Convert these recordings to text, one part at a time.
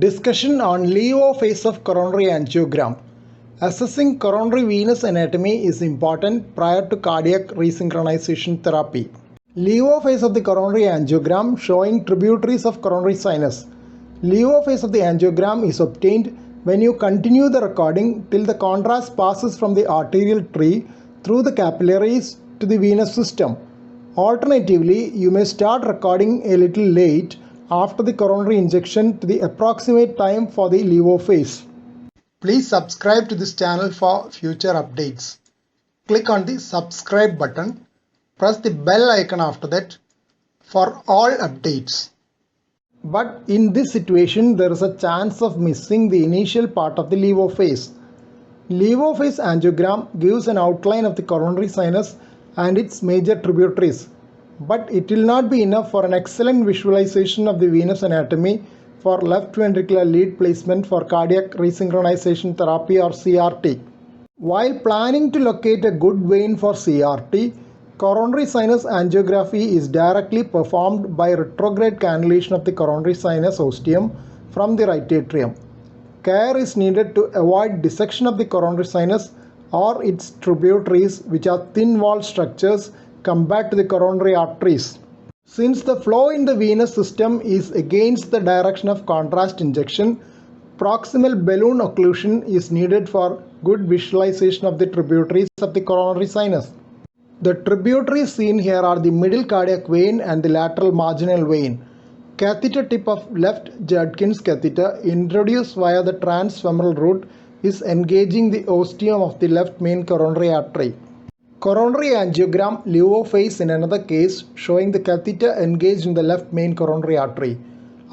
Discussion on LEO phase of coronary angiogram. Assessing coronary venous anatomy is important prior to cardiac resynchronization therapy. LEO phase of the coronary angiogram showing tributaries of coronary sinus. LEO phase of the angiogram is obtained when you continue the recording till the contrast passes from the arterial tree through the capillaries to the venous system. Alternatively, you may start recording a little late after the coronary injection to the approximate time for the LEO phase. Please subscribe to this channel for future updates. Click on the subscribe button. Press the bell icon after that for all updates. But in this situation, there is a chance of missing the initial part of the LEO phase. LEO phase angiogram gives an outline of the coronary sinus and its major tributaries. But it will not be enough for an excellent visualization of the venous anatomy for left ventricular lead placement for cardiac resynchronization therapy or CRT. While planning to locate a good vein for CRT, coronary sinus angiography is directly performed by retrograde cannulation of the coronary sinus ostium from the right atrium. Care is needed to avoid dissection of the coronary sinus or its tributaries, which are thin-walled structures compared to the coronary arteries. Since the flow in the venous system is against the direction of contrast injection, proximal balloon occlusion is needed for good visualization of the tributaries of the coronary sinus. The tributaries seen here are the middle cardiac vein and the lateral marginal vein. Catheter tip of left Judkins catheter introduced via the transfemoral route is engaging the ostium of the left main coronary artery. Coronary angiogram LEO phase in another case showing the catheter engaged in the left main coronary artery.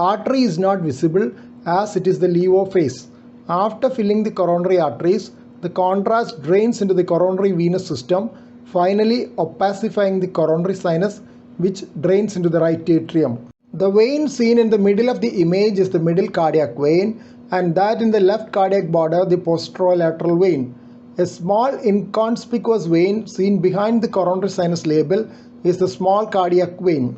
Artery is not visible as it is the LEO phase. After filling the coronary arteries, the contrast drains into the coronary venous system, finally opacifying the coronary sinus, which drains into the right atrium. The vein seen in the middle of the image is the middle cardiac vein, and that in the left cardiac border the posterolateral vein. A small inconspicuous vein seen behind the coronary sinus label is the small cardiac vein.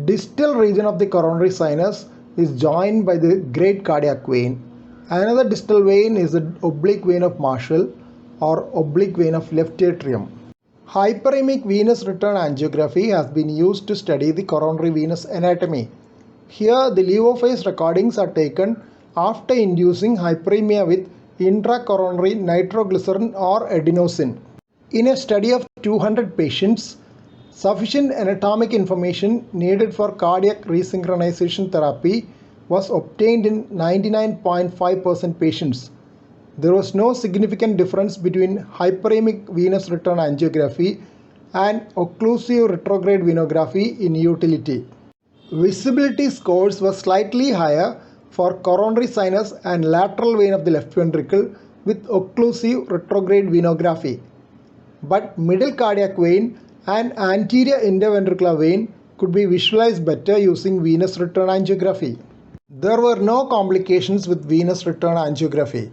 Distal region of the coronary sinus is joined by the great cardiac vein. Another distal vein is the oblique vein of Marshall or oblique vein of left atrium. Hyperemic venous return angiography has been used to study the coronary venous anatomy. Here the LEO phase recordings are taken after inducing hyperemia with intracoronary nitroglycerin or adenosine. In a study of 200 patients, sufficient anatomic information needed for cardiac resynchronization therapy was obtained in 99.5% patients. There was no significant difference between hyperemic venous return angiography and occlusive retrograde venography in utility. Visibility scores were slightly higher for coronary sinus and lateral vein of the left ventricle with occlusive retrograde venography. But middle cardiac vein and anterior interventricular vein could be visualized better using venous return angiography. There were no complications with venous return angiography.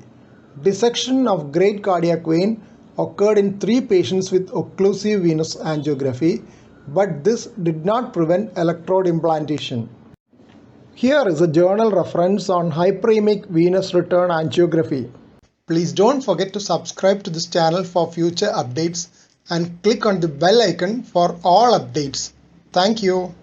Dissection of great cardiac vein occurred in 3 patients with occlusive venous angiography, but this did not prevent electrode implantation. Here is a journal reference on hyperemic venous return angiography. Please don't forget to subscribe to this channel for future updates and click on the bell icon for all updates. Thank you.